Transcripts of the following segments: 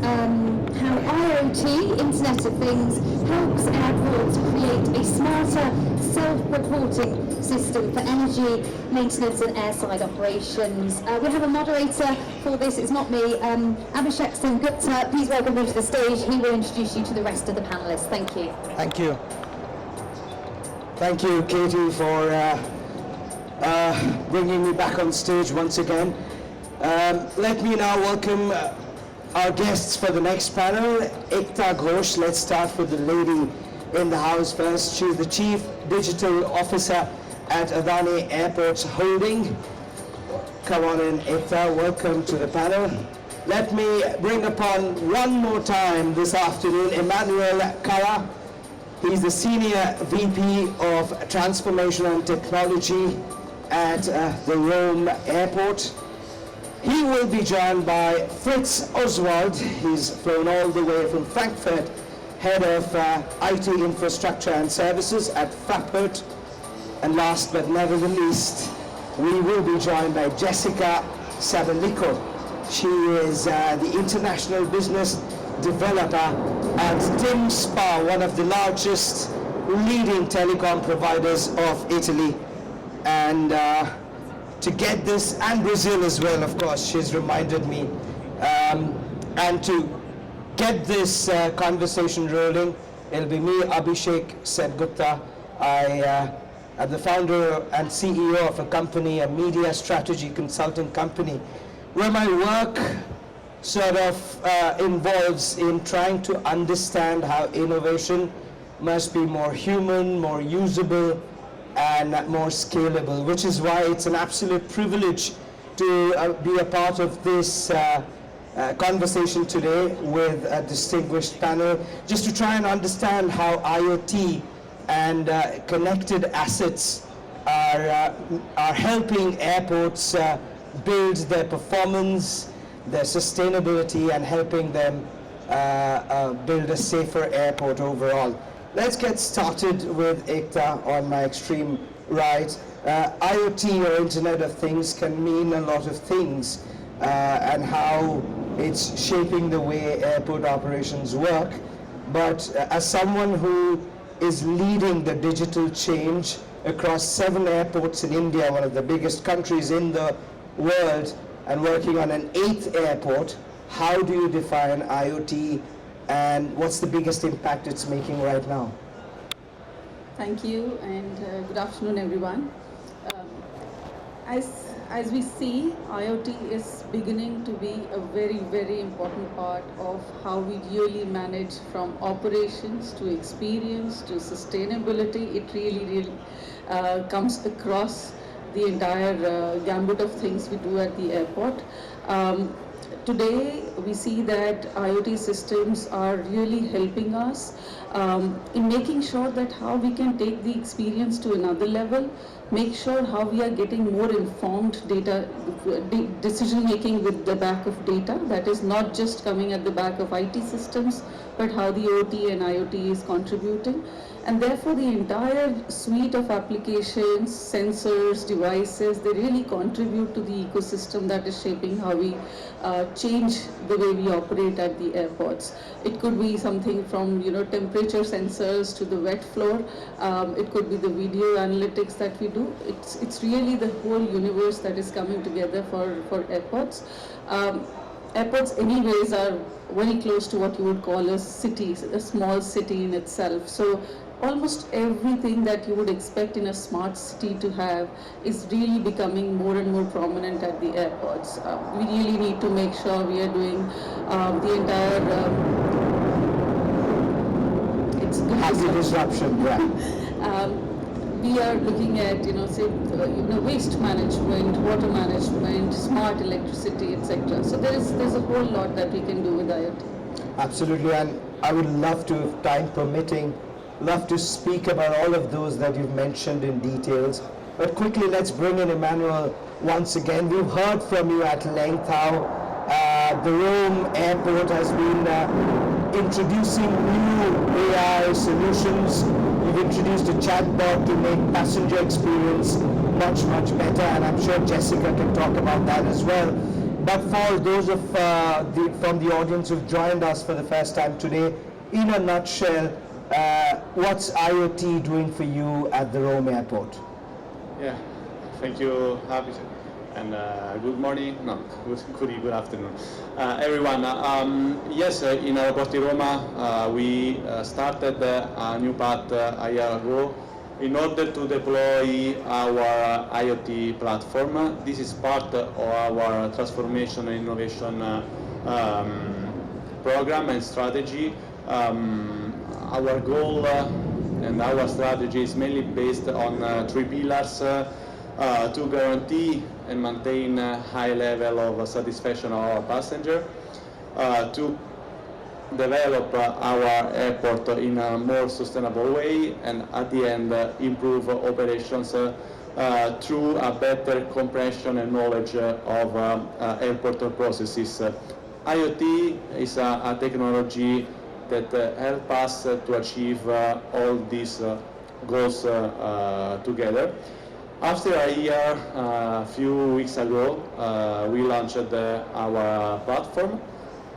how IoT, Internet of Things, helps airports create a smarter, self-reporting system for energy, maintenance and airside operations. We have a moderator for this. It's not me. Abhishek Singh Gupta, please welcome him to the stage. He will introduce you to the rest of the panelists. Thank you. Thank you. Thank you, Katie, for bringing me back on stage once again. Let me now welcome our guests for the next panel. Ekta, Ghosh. Let's start with the lady in the house first. She's the Chief Digital Officer at Adani Airports Holding. Come on in, Ekta. Welcome to the panel. Let me bring upon one more time this afternoon Emanuele Cala. He's the Senior VP of Transformation and Technology at the Rome Airport. He will be joined by Fritz Oswald. He's flown all the way from Frankfurt, Head of IT Infrastructure and Services at Fraport. And last but never the least, we will be joined by Jessica Sabellico. She is the International Business Developer at S.p.A, one of the largest leading telecom providers of Italy. And to get this, and Brazil as well, of course, she's reminded me. And to get this conversation rolling, it'll be me, Abhishek Singh Gupta. I am the founder and CEO of a company, a media strategy consulting company, where my work sort of involves in trying to understand how innovation must be more human, more usable, and more scalable, which is why it's an absolute privilege to be a part of this conversation today with a distinguished panel, just to try and understand how IoT and connected assets are helping airports build their performance, their sustainability, and helping them build a safer airport overall. Let's get started with Ekta on my extreme right. IoT, or Internet of Things, can mean a lot of things, and how it's shaping the way airport operations work. But as someone who is leading the digital change across 7 airports in India, one of the biggest countries in the world, and working on an 8th airport, how do you define IoT, and what's the biggest impact it's making right now? Thank you, and good afternoon, everyone. As we see, IoT is beginning to be a very, very important part of how we really manage from operations to experience to sustainability. It really comes across the entire gambit of things we do at the airport. Today, we see that IoT systems are really helping us in making sure that how we can take the experience to another level, make sure how we are getting more informed data, decision making with the back of data that is not just coming at the back of IT systems, but how the OT and IoT is contributing. And therefore, the entire suite of applications, sensors, devices, they really contribute to the ecosystem that is shaping how we change the way we operate at the airports. It could be something from temperature sensors to the wet floor. It could be the video analytics that we do. It's really the whole universe that is coming together for airports. Airports anyways are very close to what you would call a city, a small city in itself. So almost everything that you would expect in a smart city to have is really becoming more and more prominent at the airports. We really need to make sure we are doing the entire it's good Happy disruption, yeah. We are looking at, waste management, water management, smart electricity, etc. So there's a whole lot that we can do with IoT. Absolutely, and I would love to, if time permitting, love to speak about all of those that you've mentioned in details. But quickly, let's bring in Emanuele once again. We've heard from you at length how the Rome Airport has been introducing new AI solutions. You've introduced a chatbot to make passenger experience much, much better, and I'm sure Jessica can talk about that as well. But for those of from the audience who've joined us for the first time today, in a nutshell, what's IoT doing for you at the Rome airport? Yeah, thank you, Happy, and good morning, no, good afternoon, everyone. Yes, in Aeroporti Roma, we started a new path a year ago in order to deploy our IoT platform. This is part of our transformation and innovation program and strategy. Our goal and our strategy is mainly based on three pillars to guarantee and maintain a high level of satisfaction of our passenger, to develop our airport in a more sustainable way, and at the end improve operations through a better comprehension and knowledge of airport processes. IoT is a technology that help us to achieve all these goals together. After a year, a few weeks ago, we launched our platform.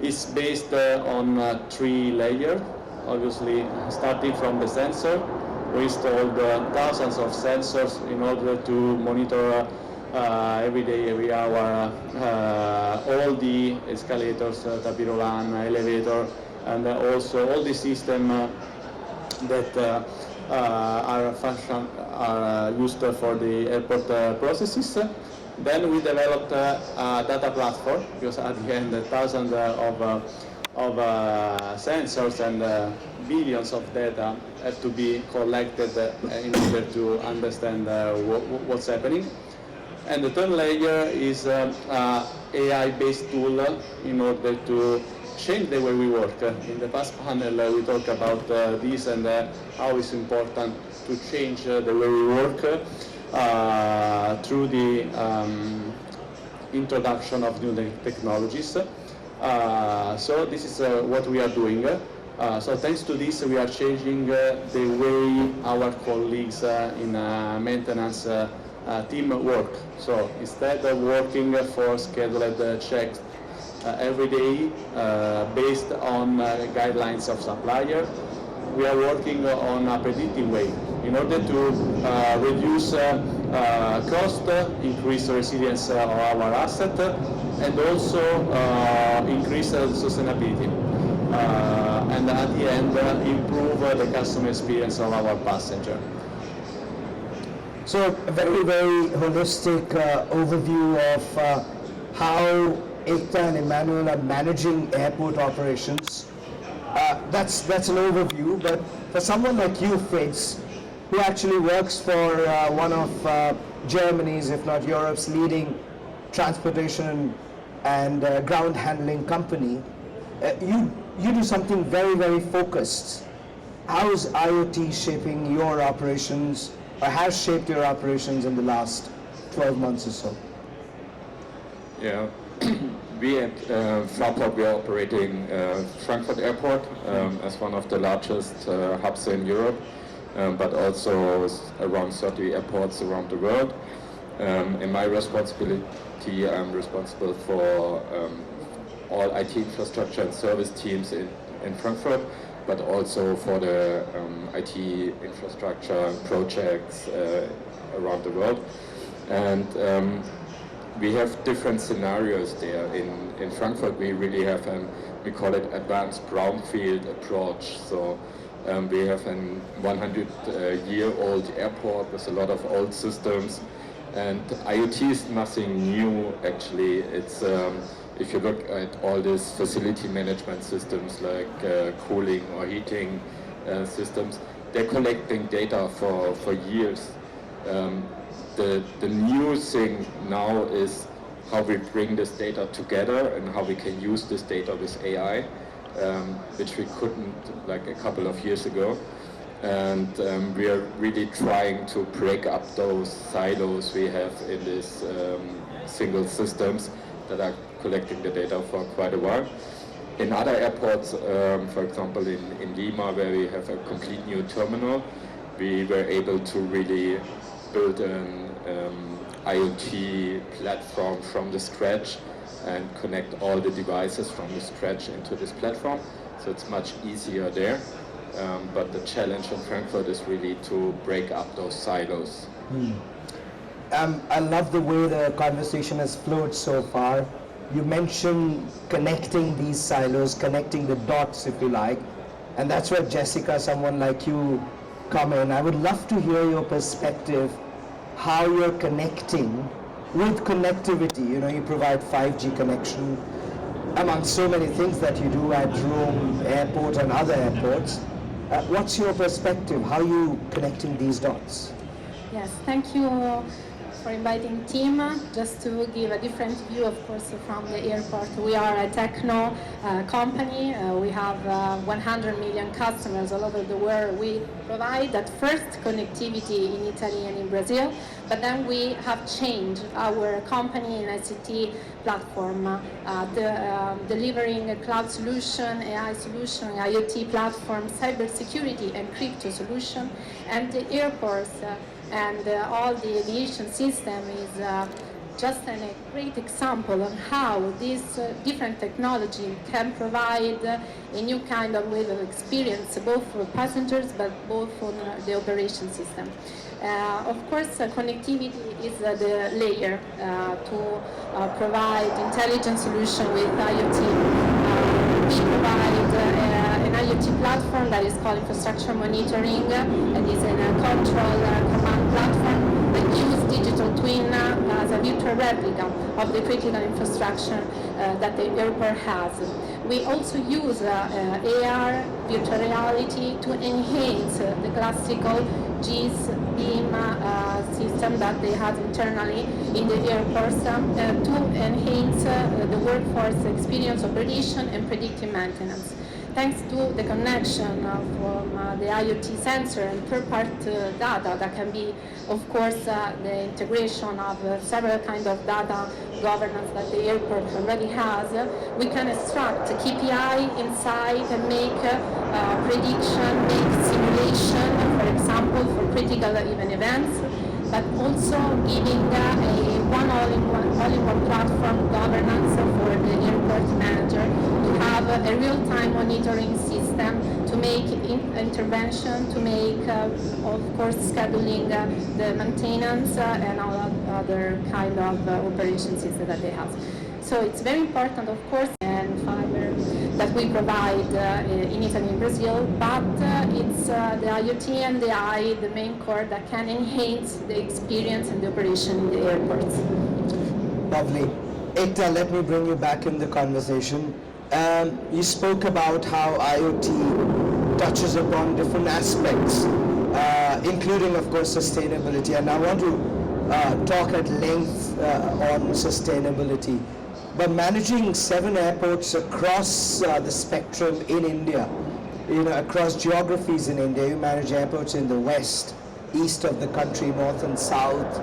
It's based on three layers. Obviously, starting from the sensor, we installed thousands of sensors in order to monitor every day, every hour, all the escalators, tapirolan, elevator, and also all the system that are used for the airport processes. Then we developed a data platform, because at the end, thousands of sensors and billions of data have to be collected in order to understand what's happening. And the third layer is AI-based tool in order to change the way we work. In the past panel, we talked about this and how it's important to change the way we work through the introduction of new technologies. So this is what we are doing. So thanks to this, we are changing the way our colleagues in maintenance team work. So instead of working for scheduled checks every day based on guidelines of supplier, we are working on a predictive way in order to reduce cost, increase resilience of our asset, and also increase sustainability. And at the end, improve the customer experience of our passenger. So a very, very holistic overview of how Ekta and Emanuele are managing airport operations. That's an overview, but for someone like you, Fritz, who actually works for one of Germany's, if not Europe's, leading transportation and ground handling company, you do something very, very focused. How is IoT shaping your operations, or has shaped your operations in the last 12 months or so? Yeah, we at Fraport, we are operating Frankfurt Airport as one of the largest hubs in Europe, but also around 30 airports around the world. In my responsibility, I'm responsible for all IT infrastructure and service teams in Frankfurt, but also for the IT infrastructure projects around the world. And we have different scenarios there. In Frankfurt, we really have we call it advanced brownfield approach. So we have a 100-year-old airport with a lot of old systems, and IoT is nothing new actually. It's if you look at all these facility management systems like cooling or heating systems, they're collecting data for years. The new thing now is how we bring this data together and how we can use this data with AI, which we couldn't like a couple of years ago. And we are really trying to break up those silos we have in these single systems that are collecting the data for quite a while. In other airports, for example in Lima, where we have a complete new terminal, we were able to really build an IoT platform from the scratch and connect all the devices from the scratch into this platform. So it's much easier there. But the challenge in Frankfurt is really to break up those silos. I love the way the conversation has flowed so far. You mentioned connecting these silos, connecting the dots, if you like, and that's where Jessica, someone like you, come in. I would love to hear your perspective, how you're connecting with connectivity. You know, you provide 5G connection among so many things that you do at Rome Airport and other airports. What's your perspective? How are you connecting these dots? Yes, thank you for inviting team. Just to give a different view, of course, from the airport. We are a techno company. We have 100 million customers all over the world. We provide at first connectivity in Italy and in Brazil, but then we have changed our company in ICT platform, delivering a cloud solution, AI solution, IoT platform, cybersecurity and crypto solution, and the airports and all the aviation system is just a great example on how this different technology can provide a new kind of way of experience, both for passengers but both for the operation system. Of course, connectivity is the layer to provide intelligent solution with IoT. We provide an IoT platform that is called infrastructure monitoring and is a control command platform that uses digital twin as a virtual replica of the critical infrastructure that the airport has. We also use AR, virtual reality, to enhance the classical GIS beam system that they have internally in the airports to enhance the workforce experience, operation and predictive maintenance. Thanks to the connection from the IoT sensor and third-party data that can be, of course, the integration of several kinds of data governance that the airport already has, we can extract KPI inside and make prediction, make simulation, for example, for critical events, but also giving a all-in-one platform governance for the airport manager to have a real-time monitoring system to make intervention, to make, of course, scheduling the maintenance and all other kind of operation system that they have. So it's very important, of course, and fiber that we provide in Italy and Brazil, but it's the IoT and the AI, the main core that can enhance the experience and the operation in the airports. Lovely. Ekta, let me bring you back in the conversation. You spoke about how IoT touches upon different aspects, including, of course, sustainability. And I want to talk at length on sustainability. But managing 7 airports across the spectrum in India, you know, across geographies in India, you manage airports in the west, east of the country, north and south.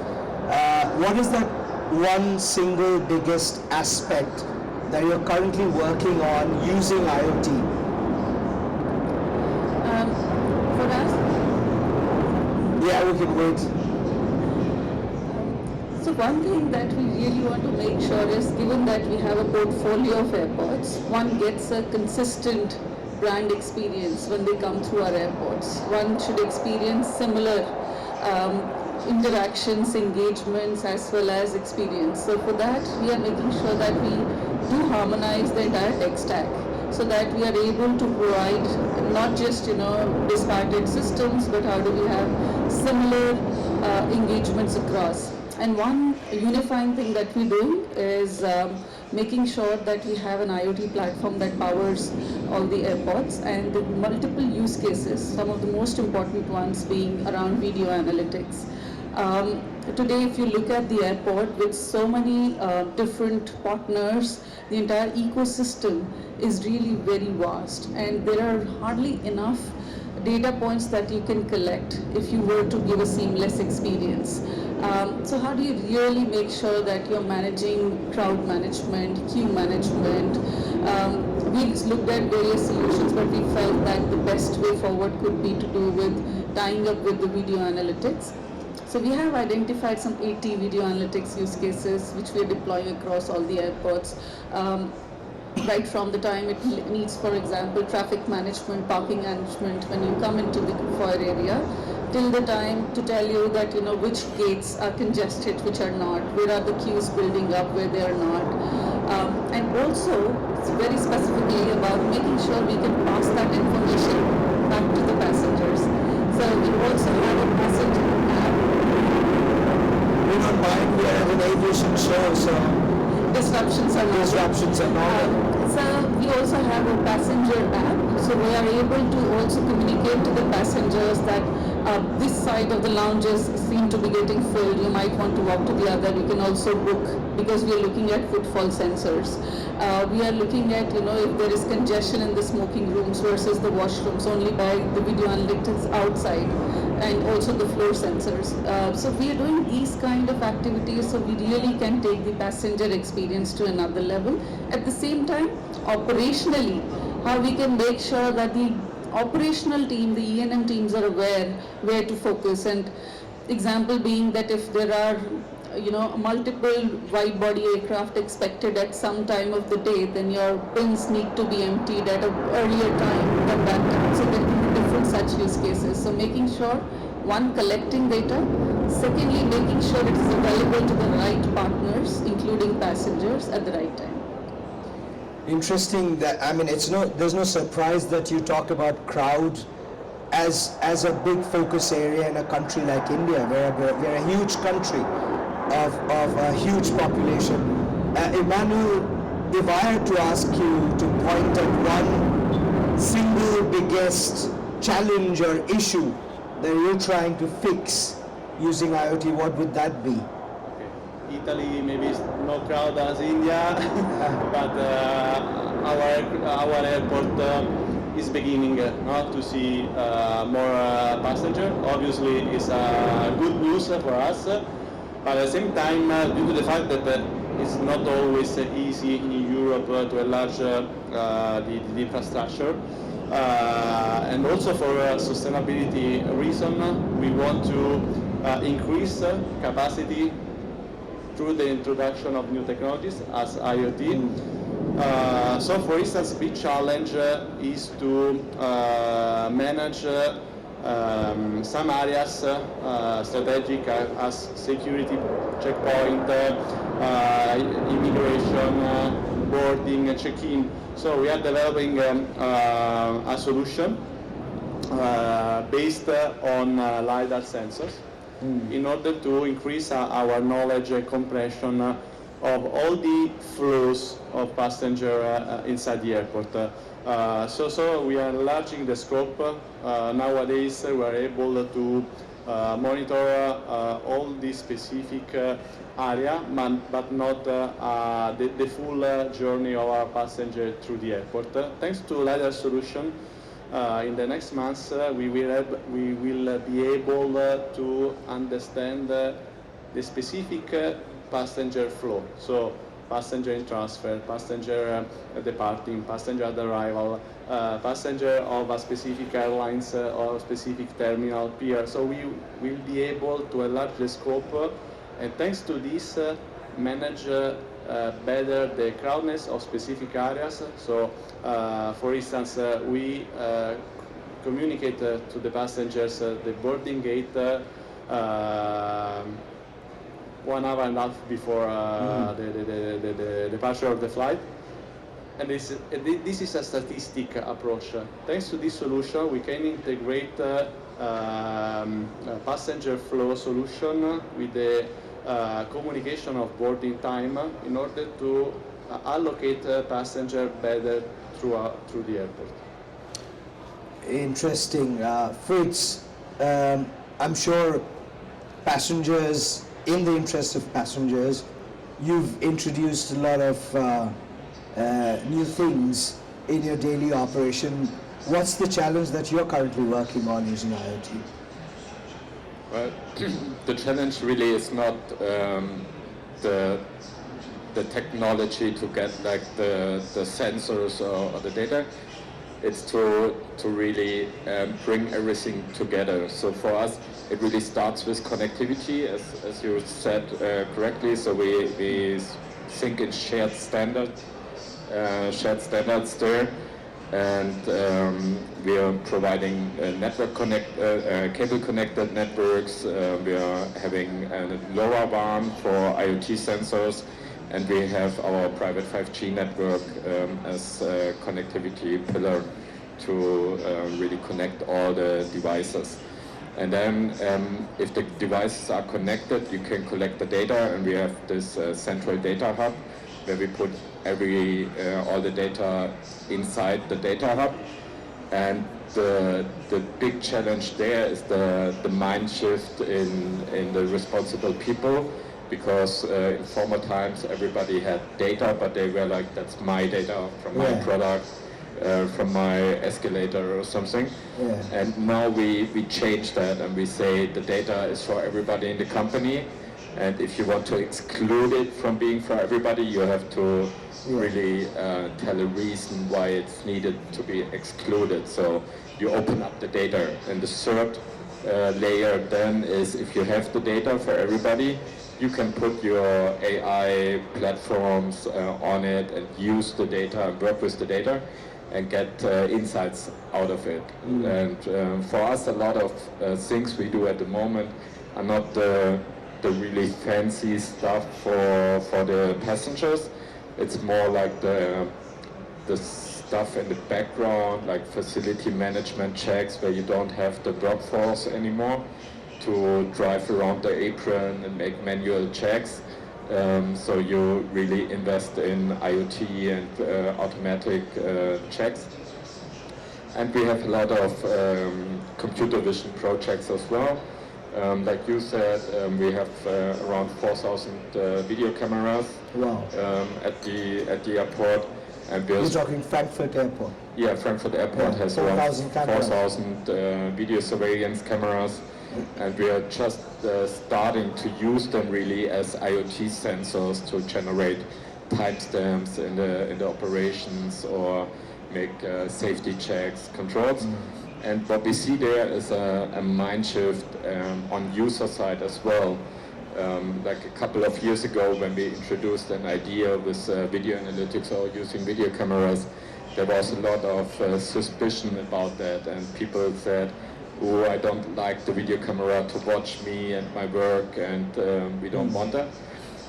What is that one single biggest aspect that you're currently working on using IoT? For us, Yeah, we can wait. so one thing that we really want to make sure is, given that we have a portfolio of airports, one gets a consistent brand experience when they come through our airports. One should experience similar interactions, engagements, as well as experience. So for that, we are making sure that we do harmonize the entire tech stack, so that we are able to provide not just, disparate systems, but how do we have similar engagements across. And one unifying thing that we do is making sure that we have an IoT platform that powers all the airports, and the multiple use cases, some of the most important ones being around video analytics. Today, if you look at the airport with so many different partners, the entire ecosystem is really very vast, and there are hardly enough data points that you can collect if you were to give a seamless experience. So how do you really make sure that you're managing crowd management, queue management? We looked at various solutions, but we felt that the best way forward could be to do with tying up with the video analytics. So we have identified some 80 video analytics use cases which we are deploying across all the airports. Right from the time it needs, for example, traffic management, parking management when you come into the foyer area, till the time to tell you that which gates are congested, which are not, where are the queues building up, where they are not, and also it's very specifically about making sure we can pass that information back to the passengers. So we also have a passenger app. We don't mind, we are at an aviation show, so Disruptions are normal. So we also have a passenger app, so we are able to also communicate to the passengers that this side of the lounges seem to be getting filled, you might want to walk to the other. You can also book, because we are looking at footfall sensors. We are looking at if there is congestion in the smoking rooms versus the washrooms only by the video analytics outside, and also the floor sensors. So we are doing these kind of activities so we really can take the passenger experience to another level. At the same time, operationally, how we can make sure that the operational team, the E&M teams are aware where to focus, and example being that if there are multiple wide body aircraft expected at some time of the day, then your bins need to be emptied at an earlier time than that time. So there can be different such use cases. So making sure, one, collecting data, secondly, making sure it is available to the right partners, including passengers, at the right time. Interesting that, there's no surprise that you talk about crowd as a big focus area in a country like India, where we're a huge country of a huge population. Emanuele, if I had to ask you to point at one single biggest challenge or issue that you're trying to fix using IoT, what would that be? Italy maybe is no crowd as India, but our airport is beginning to see more passenger. Obviously, it's good news for us, but at the same time, due to the fact that it's not always easy in Europe to enlarge the infrastructure, and also for sustainability reason, we want to increase capacity through the introduction of new technologies as IoT. So for instance, big challenge is to manage some areas strategic as security checkpoint, immigration, boarding, check-in. So we are developing a solution based on LiDAR sensors, in order to increase our knowledge and compression of all the flows of passenger inside the airport. So we are enlarging the scope. Nowadays we are able to monitor all the specific area, but not the full journey of our passenger through the airport. Thanks to LiDAR solution, in the next months, we will be able to understand the specific passenger flow. So passenger in transfer, passenger departing, passenger at arrival, passenger of a specific airlines or specific terminal pier. So we will be able to enlarge the scope, and thanks to this, manage better the crowdness of specific areas. So, for instance, we communicate to the passengers the boarding gate 1 hour and a half before the departure of the flight. And this is a statistic approach. Thanks to this solution, we can integrate passenger flow solution with the communication of boarding time in order to allocate passenger better through the airport. Interesting. Fritz, I'm sure passengers, in the interest of passengers, you've introduced a lot of new things in your daily operation. What's the challenge that you're currently working on using IoT? Well, the challenge really is not the technology to get like the sensors or the data. It's to really bring everything together. So for us, it really starts with connectivity, as you said correctly. So we think in shared standards there, and we are providing cable-connected networks. We are having a LoRaWAN for IoT sensors, and we have our private 5G network as a connectivity pillar to really connect all the devices. And then if the devices are connected, you can collect the data, and we have this central data hub where we put all the data inside the data hub. And the big challenge there is the mind shift in the responsible people, because in former times everybody had data, but they were like, that's my data from my product, from my escalator or something. And now we change that, and we say the data is for everybody in the company, and if you want to exclude it from being for everybody, you have to really tell a reason why it's needed to be excluded. So you open up the data, and the third layer then is, if you have the data for everybody, you can put your AI platforms on it and use the data and work with the data and get insights out of it. And for us, a lot of things we do at the moment are not the really fancy stuff for the passengers. It's more like the stuff in the background, like facility management checks, where you don't have the workforce anymore to drive around the apron and make manual checks. So you really invest in IoT and automatic checks. And we have a lot of computer vision projects as well. Like you said, we have around 4,000 video cameras at the airport. And you're talking Frankfurt Airport? Yeah, Frankfurt Airport has around 4,000 video surveillance cameras. And we are just starting to use them really as IoT sensors to generate timestamps in the operations or make safety checks, controls. And what we see there is a mind shift on user side as well. Like a couple of years ago, when we introduced an idea with video analytics or using video cameras, there was a lot of suspicion about that, and people said, oh, I don't like the video camera to watch me and my work, and we don't want that.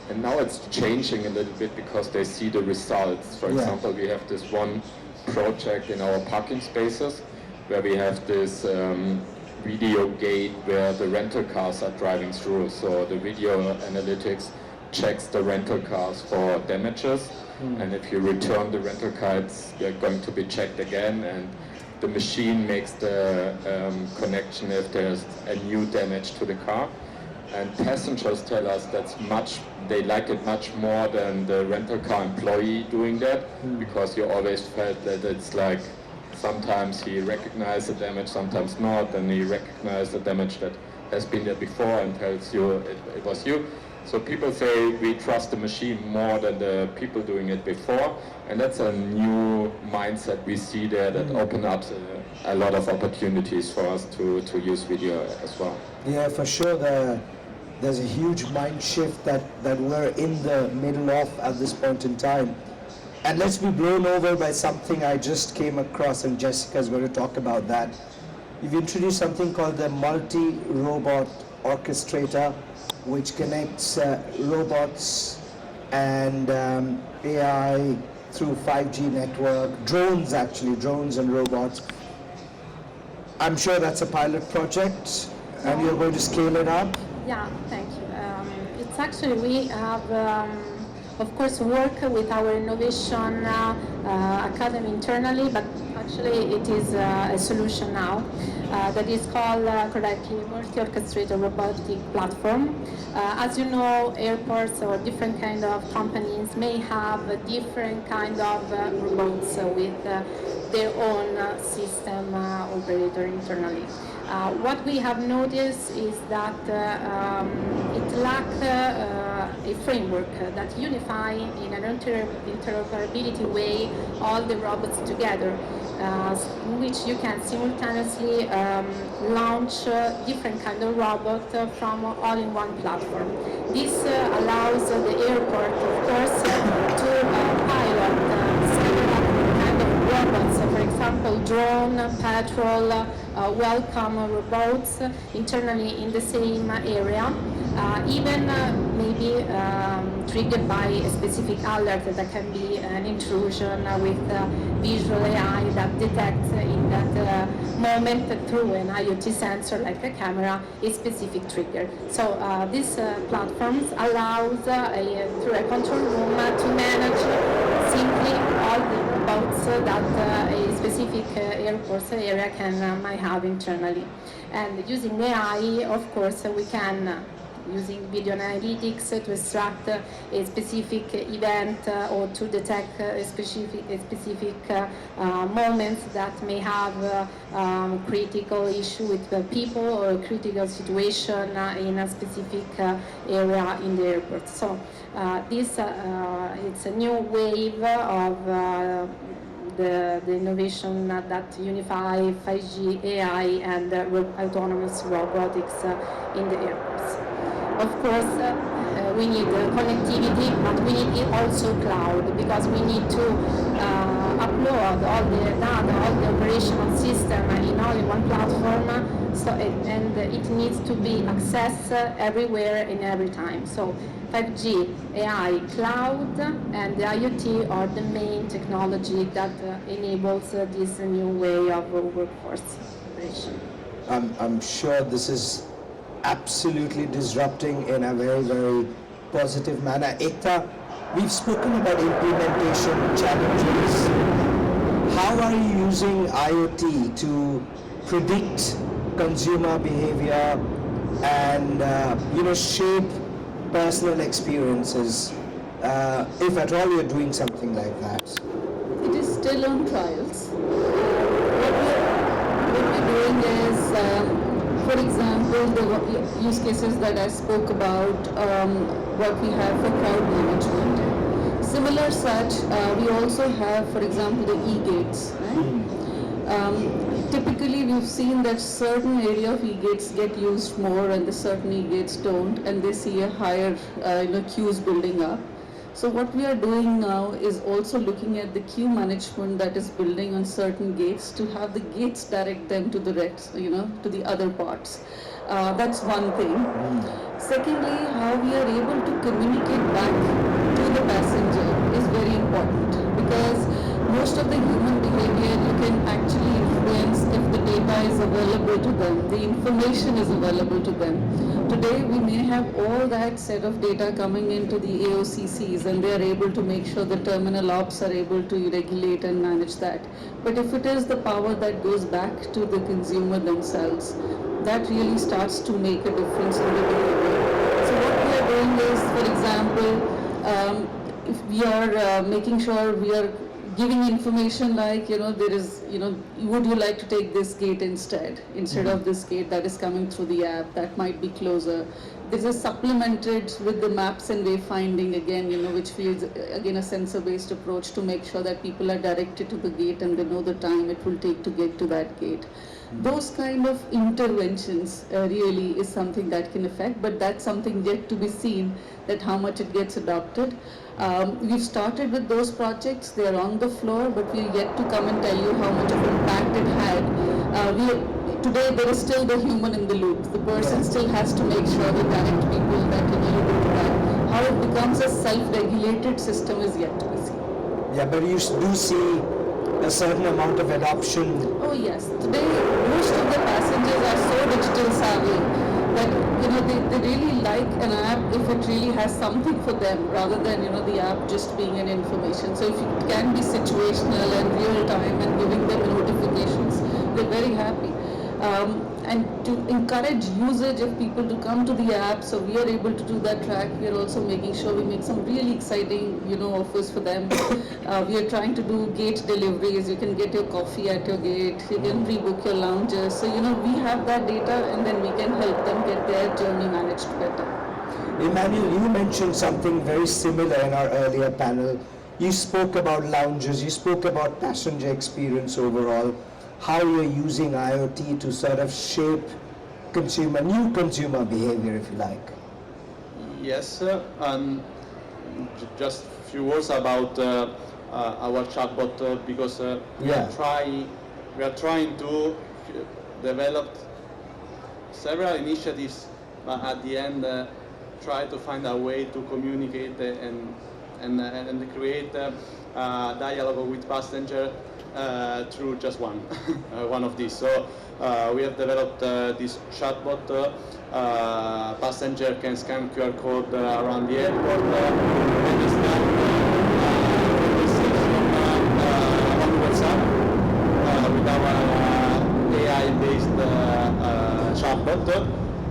And now it's changing a little bit because they see the results. For example, we have this one project in our parking spaces where we have this video gate where the rental cars are driving through. So the video analytics checks the rental cars for damages, and if you return the rental cards, they're going to be checked again, and the machine makes the connection if there's a new damage to the car. And passengers tell us they like it much more than the rental car employee doing that, because you always felt that it's like sometimes he recognizes the damage, sometimes not, and he recognizes the damage that has been there before and tells you it was you. So people say we trust the machine more than the people doing it before, and that's a new mindset we see there that open up a lot of opportunities for us to use video as well. Yeah, for sure. There's a huge mind shift that we're in the middle of at this point in time. And let's be blown over by something I just came across, and Jessica's going to talk about that. You've introduced something called the multi-robot orchestrator, which connects robots and AI through 5G network, drones and robots. I'm sure that's a pilot project, and you're going to scale it up? Yeah, thank you. It's actually, we have, of course, work with our innovation academy internally, but actually it is a solution now that is called correctly multi-orchestrated robotic platform. As you know, airports or different kind of companies may have a different kind of robots with their own system operator internally. What we have noticed is that it lacks a framework that unify in an interoperability way all the robots together. in which you can simultaneously launch different kind of robot from all-in-one platform. This allows the airport, of course, to pilot several kind of robots, for example, drone, patrol, welcome robots internally in the same area. Even maybe triggered by a specific alert that can be an intrusion with visual AI that detects in that moment through an IoT sensor like a camera a specific trigger. So these platforms allows through a control room to manage simply all the robots that a specific airport area might have internally. And using AI, of course, we can using video analytics to extract a specific event or to detect a specific moments that may have critical issue with people or a critical situation in a specific area in the airport. So this it's a new wave of the innovation that unify 5G, AI, and autonomous robotics in the airports. Of course, we need connectivity, but we need also cloud, because we need to upload all the data, all the operational system in all-in-one platform, so and it needs to be accessed everywhere and every time. So 5G, AI, cloud, and the IoT are the main technology that enables this new way of workforce operation. I'm sure this is absolutely disrupting in a very, very positive manner. Ekta, we've spoken about implementation challenges. How are you using IoT to predict consumer behavior and shape personal experiences, if at all you're doing something like that? It is still on trials. What we're doing is, for example, the use cases that I spoke about, what we have for crowd management. Similar such, we also have, for example, the e-gates. Right? Typically, we've seen that certain area of e-gates get used more, and the certain e-gates don't, and they see a higher, queues building up. So what we are doing now is also looking at the queue management that is building on certain gates to have the gates direct them to the to the other parts. That's one thing. Secondly, how we are able to communicate back to the passenger is very important, because most of the human behavior you can actually influence if the data is available to them, the information is available to them. Today we may have all that set of data coming into the AOCCs, and they are able to make sure the terminal ops are able to regulate and manage that. But if it is the power that goes back to the consumer themselves, that really starts to make a difference in the behavior. So what we are doing is, for example, if we are making sure we are giving information like, there is, would you like to take this gate instead of this gate that is coming through the app, that might be closer. This is supplemented with the maps and wayfinding again, which feels again a sensor-based approach to make sure that people are directed to the gate and they know the time it will take to get to that gate. Those kind of interventions really is something that can affect, but that's something yet to be seen, that how much it gets adopted. We've started with those projects, they're on the floor, but we're yet to come and tell you how much of impact it had. Today there is still the human in the loop. The person still has to make sure they direct people that you do that. How it becomes a self-regulated system is yet to be seen. Yeah, but you do see a certain amount of adoption. Oh yes, today most of the passengers are so digital savvy that they really like an app if it really has something for them, rather than the app just being an information. So if it can be situational and real time and giving them notifications, they're very happy. And to encourage usage of people to come to the app, so we are able to do that track. We are also making sure we make some really exciting offers for them. We are trying to do gate deliveries. You can get your coffee at your gate, you can pre-book your lounges. So we have that data, and then we can help them get their journey managed better. Emanuele, you mentioned something very similar in our earlier panel, You spoke about lounges, you spoke about passenger experience overall, how you're using IoT to sort of shape new consumer behavior, if you like. Yes, and just a few words about our chatbot because we are trying to develop several initiatives, but at the end try to find a way to communicate and create dialogue with passenger through just one of these. So we have developed this chatbot. Passenger can scan QR code around the airport and start conversation on WhatsApp with our AI-based chatbot.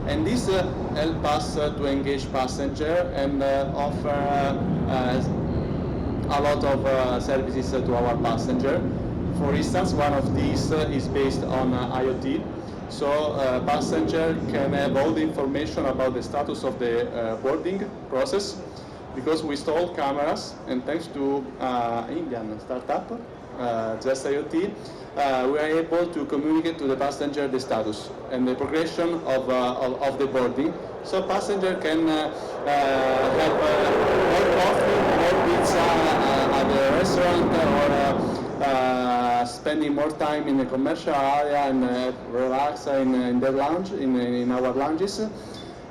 And this helps us to engage passenger and offer a lot of services to our passenger. For instance, one of these is based on IoT. So passenger can have all the information about the status of the boarding process because we install cameras, and thanks to Indian startup, Just IoT, we are able to communicate to the passenger the status and the progression of the boarding. So passenger can have more coffee, more pizza at the restaurant, or spending more time in the commercial area and relax in the lounge, in our lounges,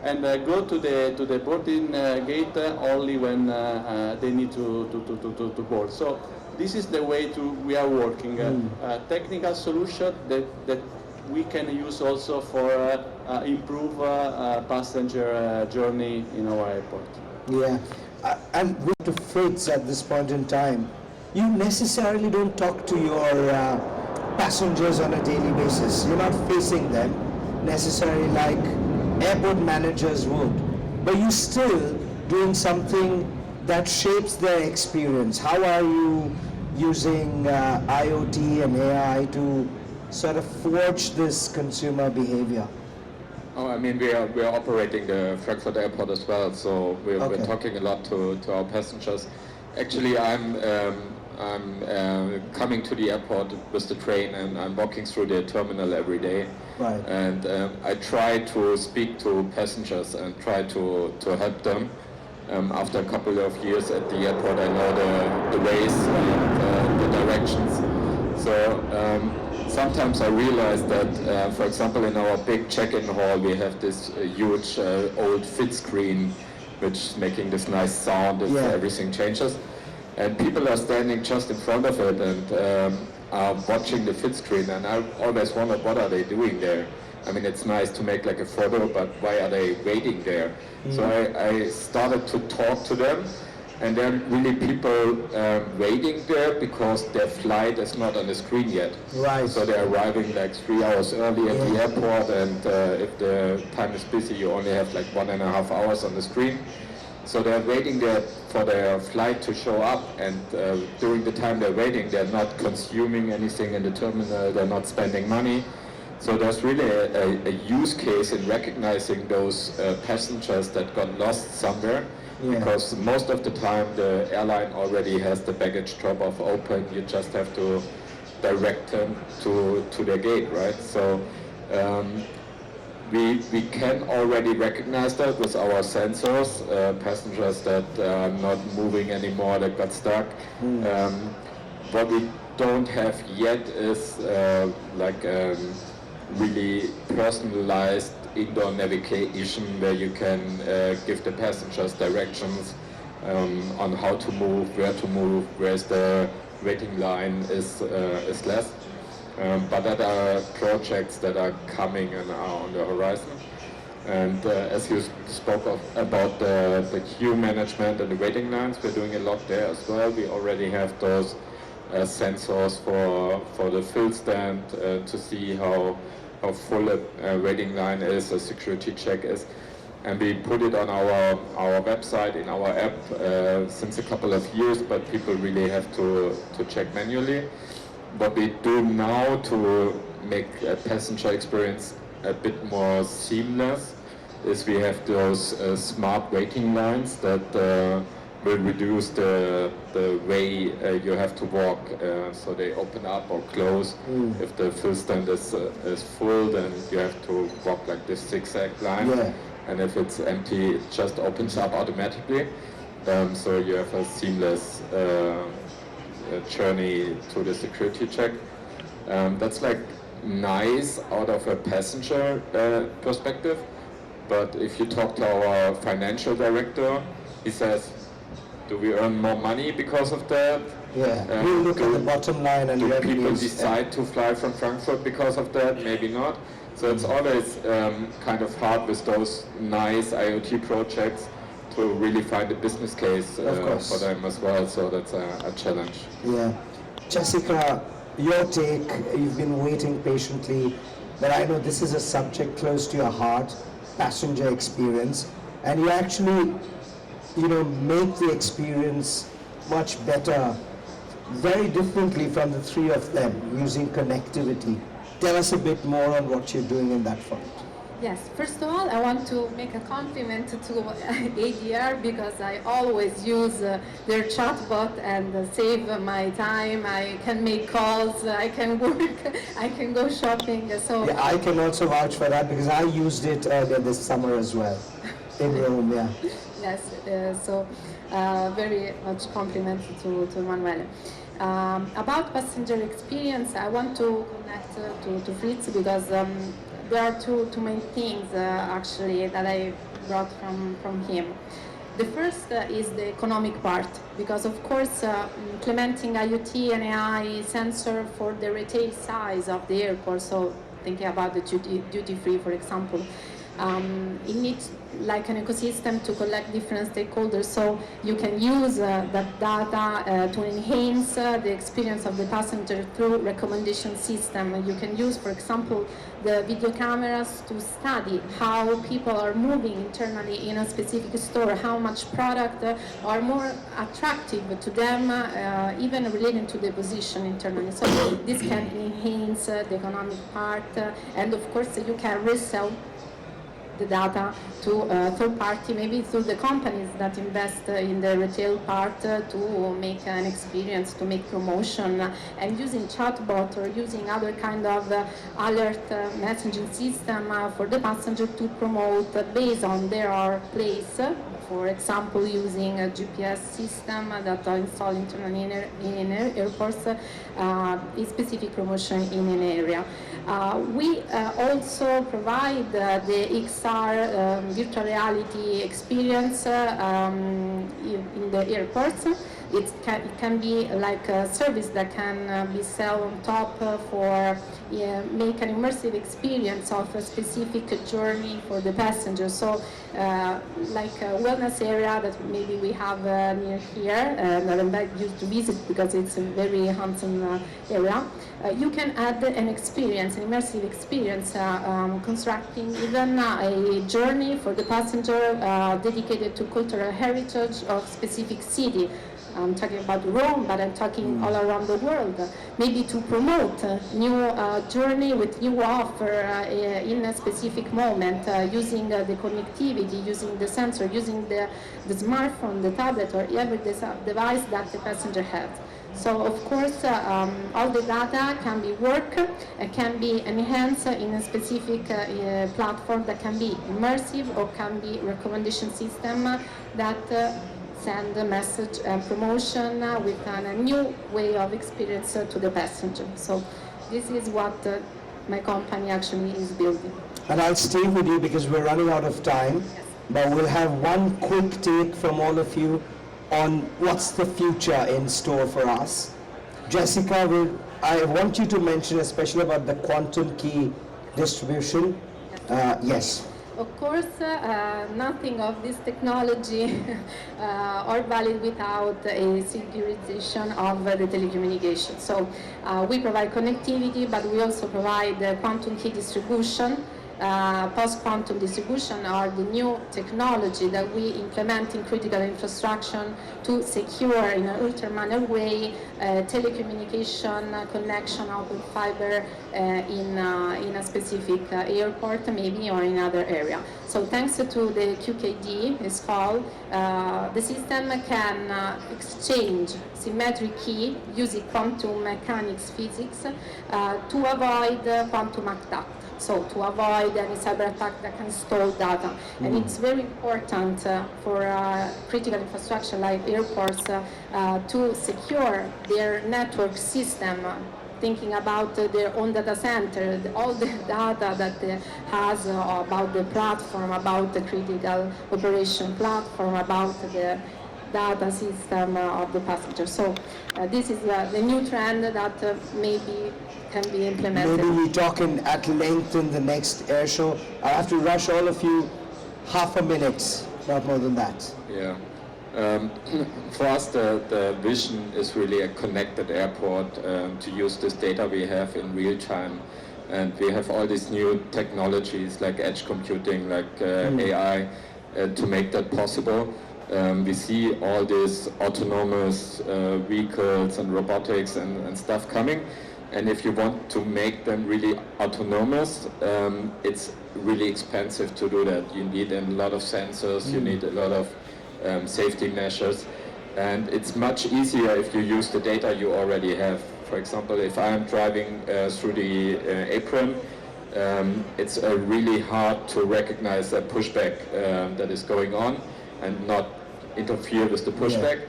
and go to the boarding gate only when they need to board. So this is the way we are working. Technical solution that we can use also for improve passenger journey in our airport. Yeah, and with to Fritz at this point in time, you necessarily don't talk to your passengers on a daily basis. You're not facing them necessarily like airport managers would, but you're still doing something that shapes their experience. How are you using IoT and AI to sort of forge this consumer behavior? Oh, I mean, we are operating the Frankfurt airport as well, so we're talking a lot to our passengers. Actually, I'm coming to the airport with the train, and I'm walking through the terminal every day. Right. And I try to speak to passengers and try to help them. After a couple of years at the airport, I know the ways and the directions. So sometimes I realize that, for example, in our big check-in hall, we have this huge old fit screen, which is making this nice sound if everything changes. And people are standing just in front of it and are watching the fit screen, and I always wondered, what are they doing there? I mean, it's nice to make like a photo, but why are they waiting there? So I started to talk to them, and then really people waiting there because their flight is not on the screen yet. Right. So they're arriving like 3 hours early at the airport, and if the time is busy, you only have like 1.5 hours on the screen. So they're waiting there for their flight to show up, and during the time they're waiting, they're not consuming anything in the terminal, they're not spending money. So there's really a use case in recognizing those passengers that got lost somewhere, because most of the time the airline already has the baggage drop-off open. You just have to direct them to their gate, right? So we can already recognize that with our sensors, passengers that are not moving anymore, that got stuck. What we don't have yet is really personalized indoor navigation where you can give the passengers directions on how to move, where's the waiting line is less. But that are projects that are coming and are on the horizon. And as you spoke about the queue management and the waiting lines, we're doing a lot there as well. We already have those sensors for the fill stand to see how full a waiting line is, a security check is. And we put it on our website, in our app, since a couple of years, but people really have to check manually. What we do now to make a passenger experience a bit more seamless is we have those smart waiting lines that will reduce the way you have to walk. So they open up or close. If the fill stand is full, then you have to walk like this zigzag line. Yeah. And if it's empty, it just opens up automatically. So you have a seamless journey to the security check. That's like nice out of a passenger perspective. But if you talk to our financial director, he says, do we earn more money because of that? Yeah, we look at the bottom line and do people revenues. decide to fly from Frankfurt because of that? Maybe not. So it's always kind of hard with those nice IoT projects to really find a business case for them as well. So that's a challenge. Yeah. Jessica, your take, you've been waiting patiently, but I know this is a subject close to your heart, passenger experience, and you actually, make the experience much better, very differently from the three of them, using connectivity. Tell us a bit more on what you're doing in that front. Yes, first of all, I want to make a compliment to ADR because I always use their chatbot and save my time. I can make calls, I can work, I can go shopping. So Yeah, I can also vouch for that because I used it earlier this summer as well in Rome. Yeah. Yes, very much compliment to Emanuele. About passenger experience, I want to connect to Fritz because there are two main things actually that I brought from him. The first is the economic part, because of course implementing IoT and AI sensor for the retail size of the airport, so thinking about the duty free, for example, it needs like an ecosystem to collect different stakeholders, so you can use that data to enhance the experience of the passenger through recommendation system. You can use, for example, the video cameras to study how people are moving internally in a specific store, how much product are more attractive to them, even related to the position internally. So this can enhance the economic part, and of course you can resell the data to third party, maybe through the companies that invest in the retail part to make an experience, to make promotion, and using chatbot or using other kind of alert messaging system for the passenger to promote based on their place. For example, using a GPS system that are installed internally in airports, a specific promotion in an area. We also provide the XR virtual reality experience in the airports. It can be like a service that can be sold on top for make an immersive experience of a specific journey for the passenger. So like a wellness area that maybe we have near here that I'm used to visit because it's a very handsome area. You can add an experience, an immersive experience, constructing even a journey for the passenger dedicated to cultural heritage of specific city. I'm talking about Rome, but I'm talking all around the world. Maybe to promote a new journey with new offer in a specific moment, using the connectivity, using the sensor, using the smartphone, the tablet, or every device that the passenger has. So of course, all the data can be worked, can be enhanced in a specific platform that can be immersive or can be recommendation system that send a message and promotion with a new way of experience to the passenger. So this is what my company actually is building. And I'll stay with you because we're running out of time, but we'll have one quick take from all of you on what's the future in store for us. Jessica, I want you to mention especially about the quantum key distribution. Yes. Of course, nothing of this technology are valid without a securitization of the telecommunication. So we provide connectivity, but we also provide quantum key distribution. post-quantum distribution are the new technology that we implement in critical infrastructure to secure in an ultra-manual way telecommunication connection of fiber in a specific airport maybe or in other area. So thanks to the QKD, it's called, the system can exchange symmetric key using quantum mechanics physics to avoid quantum attack. So to avoid any cyber attack that can stall data. And it's very important for critical infrastructure like airports to secure their network system, thinking about their own data center, all the data that has about the platform, about the critical operation platform, about the data system of the passenger. So this is the new trend that maybe can be implemented. Maybe we're talking at length in the next Airshow. I have to rush all of you half a minute, not more than that. Yeah. For us, the vision is really a connected airport to use this data we have in real time. And we have all these new technologies like edge computing, like AI, to make that possible. We see all these autonomous vehicles and robotics and stuff coming. And if you want to make them really autonomous, it's really expensive to do that. You need a lot of sensors, you need a lot of safety measures, and it's much easier if you use the data you already have. For example, if I'm driving through the apron, it's really hard to recognize that pushback that is going on and not interfere with the pushback. Yeah.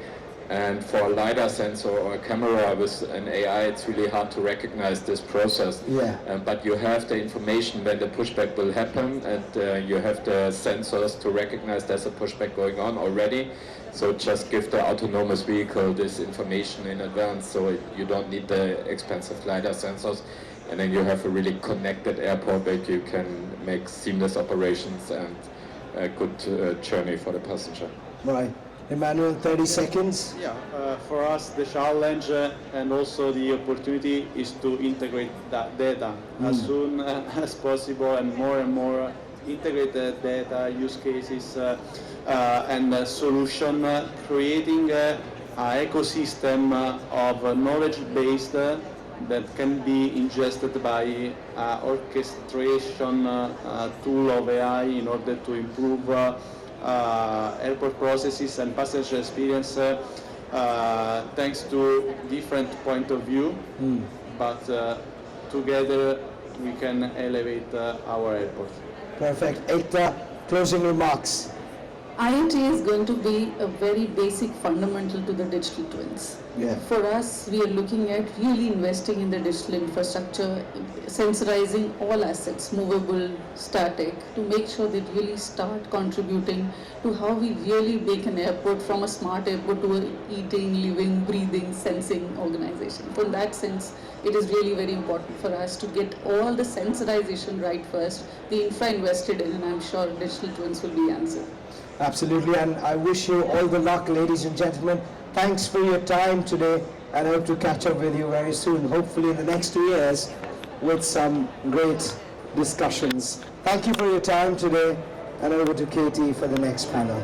And for a LiDAR sensor or a camera with an AI, it's really hard to recognize this process. Yeah. But you have the information when the pushback will happen, and you have the sensors to recognize there's a pushback going on already. So just give the autonomous vehicle this information in advance, so you don't need the expensive LiDAR sensors. And then you have a really connected airport that you can make seamless operations and a good journey for the passenger. Right. Emanuele, 30 seconds. Yeah, for us the challenge and also the opportunity is to integrate that data as soon as possible, and more integrated data, use cases and solution, creating an ecosystem of knowledge based that can be ingested by orchestration tool of AI in order to improve airport processes and passenger experience thanks to different point of view, but together we can elevate our airport. Perfect. Ekta, closing remarks. IoT is going to be a very basic fundamental to the digital twins. Yeah. For us, we are looking at really investing in the digital infrastructure, sensorizing all assets, movable, static, to make sure they really start contributing to how we really make an airport from a smart airport to an eating, living, breathing, sensing organization. So in that sense, it is really very important for us to get all the sensorization right first, the infra invested in, and I'm sure digital twins will be answered. Absolutely, and I wish you all the luck, ladies and gentlemen. Thanks for your time today, and I hope to catch up with you very soon, hopefully in the next 2 years, with some great discussions. Thank you for your time today, and over to Katie for the next panel.